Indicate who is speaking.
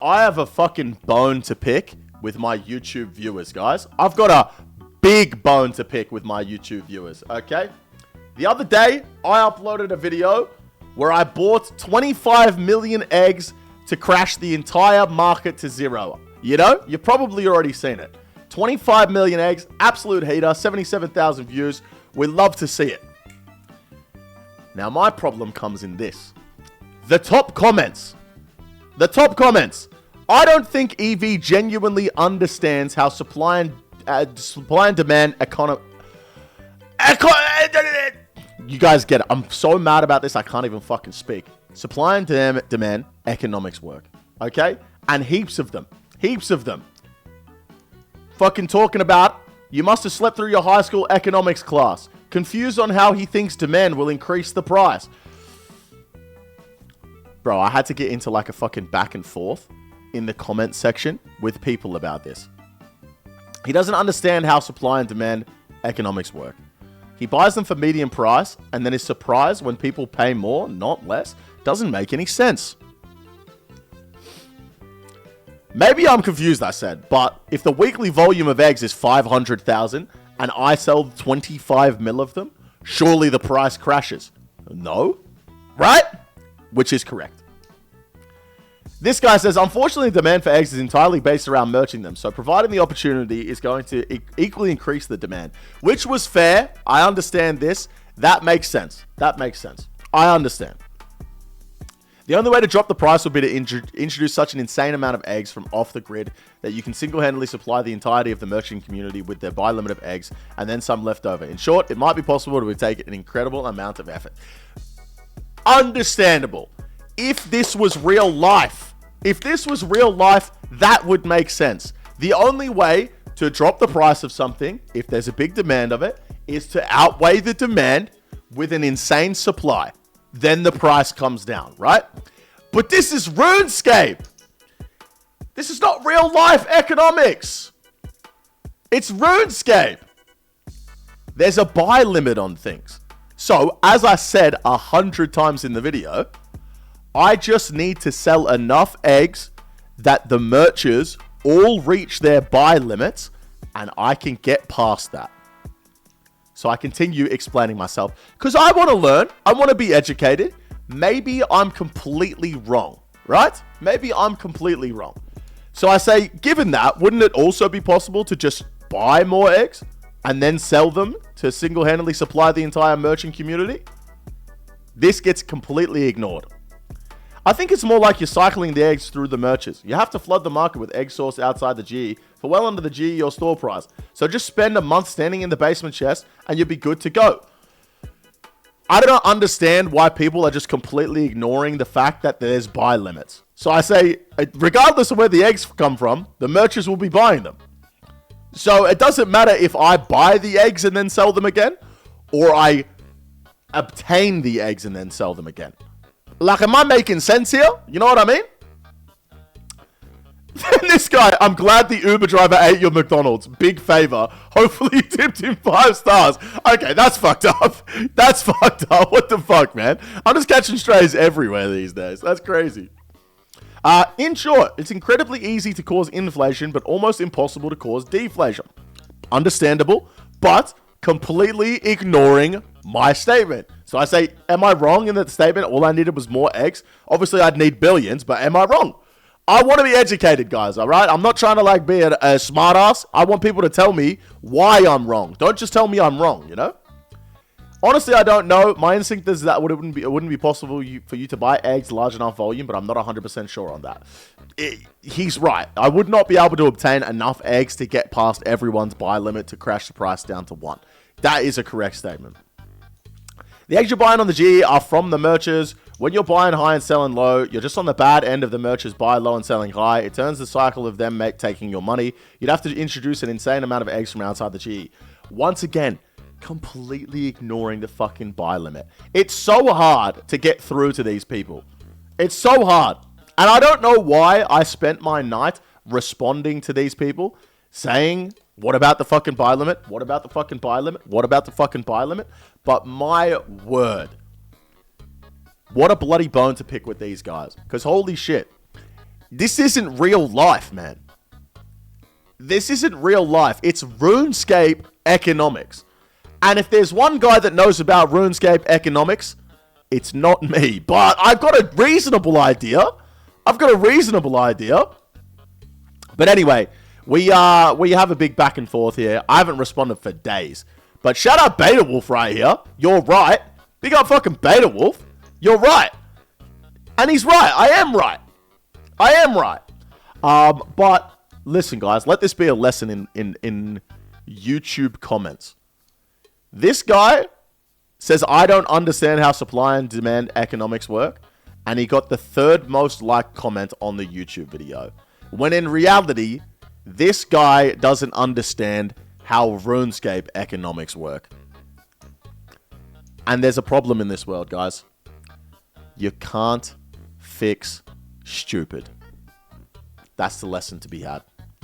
Speaker 1: I have a fucking bone to pick with my YouTube viewers, guys. I've got a big bone to pick with my YouTube viewers, okay? The other day, I uploaded a video where I bought 25 million eggs to crash the entire market to zero. You know, you've probably already seen it. 25 million eggs, absolute heater, 77,000 views. We love to see it. Now, my problem comes in this. The top comments. I don't think EV genuinely understands how supply and demand you guys get it. I'm so mad about this, I can't even fucking speak. Supply and demand economics work. Okay? And heaps of them. Fucking talking about, you must have slept through your high school economics class. Confused on how he thinks demand will increase the price. Bro, I had to get into like a fucking back and forth in the comment section with people about this. He doesn't understand how supply and demand economics work. He buys them for medium price and then is surprised when people pay more, not less. Doesn't make any sense. Maybe I'm confused, I said, but if the weekly volume of eggs is 500,000 and I sell 25 mil of them, surely the price crashes. No? Right? Which is correct. This guy says, unfortunately, the demand for eggs is entirely based around merching them. So providing the opportunity is going to equally increase the demand. Which was fair. I understand this. That makes sense. I understand. The only way to drop the price would be to introduce such an insane amount of eggs from off the grid that you can single-handedly supply the entirety of the merchant community with their buy limit of eggs and then some left over. In short, it might be possible to take an incredible amount of effort. Understandable. If this was real life, that would make sense. The only way to drop the price of something, if there's a big demand of it, is to outweigh the demand with an insane supply. Then the price comes down, right? But this is RuneScape. This is not real life economics. It's RuneScape. There's a buy limit on things. So, as I said 100 times in the video, I just need to sell enough eggs that the merchants all reach their buy limits and I can get past that. So I continue explaining myself because I want to learn. I want to be educated. Maybe I'm completely wrong, right? So I say, given that, wouldn't it also be possible to just buy more eggs and then sell them to single-handedly supply the entire merchant community? This gets completely ignored. I think it's more like you're cycling the eggs through the merchants. You have to flood the market with egg source outside the GE for well under the GE or store price. So just spend a month standing in the basement chest and you'll be good to go. I don't understand why people are just completely ignoring the fact that there's buy limits. So I say, regardless of where the eggs come from, the merchants will be buying them. So it doesn't matter if I buy the eggs and then sell them again, or I obtain the eggs and then sell them again. Like, am I making sense here? You know what I mean? This guy, I'm glad the Uber driver ate your McDonald's. Big favor. Hopefully you tipped him 5 stars. Okay, that's fucked up. What the fuck, man? I'm just catching strays everywhere these days. That's crazy. In short, it's incredibly easy to cause inflation, but almost impossible to cause deflation. Understandable, but completely ignoring my statement. So I say, am I wrong in that statement? All I needed was more eggs. Obviously, I'd need billions, but am I wrong? I want to be educated, guys, all right? I'm not trying to, like, be a smart ass. I want people to tell me why I'm wrong. Don't just tell me I'm wrong, you know? Honestly, I don't know. My instinct is that it wouldn't be possible for you to buy eggs large enough volume, but I'm not 100% sure on that. He's right. I would not be able to obtain enough eggs to get past everyone's buy limit to crash the price down to 1. That is a correct statement. The eggs you're buying on the GE are from the merchants. When you're buying high and selling low, you're just on the bad end of the merchants buy low and selling high. It turns the cycle of them taking your money. You'd have to introduce an insane amount of eggs from outside the GE. Once again, completely ignoring the fucking buy limit. It's so hard to get through to these people. It's so hard. And I don't know why I spent my night responding to these people saying, what about the fucking buy limit? What about the fucking buy limit? What about the fucking buy limit? But my word, what a bloody bone to pick with these guys. Because holy shit, This isn't real life, man. This isn't real life. It's RuneScape Economics. And if there's one guy that knows about RuneScape Economics, it's not me. But I've got a reasonable idea. But anyway, we have a big back and forth here. I haven't responded for days. But shout out Beta Wolf right here. You're right. Big up fucking Beta Wolf. You're right. And he's right. I am right. But listen, guys, let this be a lesson in YouTube comments. This guy says, I don't understand how supply and demand economics work. And he got the 3rd most liked comment on the YouTube video. When in reality, this guy doesn't understand how RuneScape economics work. And there's a problem in this world, guys. You can't fix stupid. That's the lesson to be had.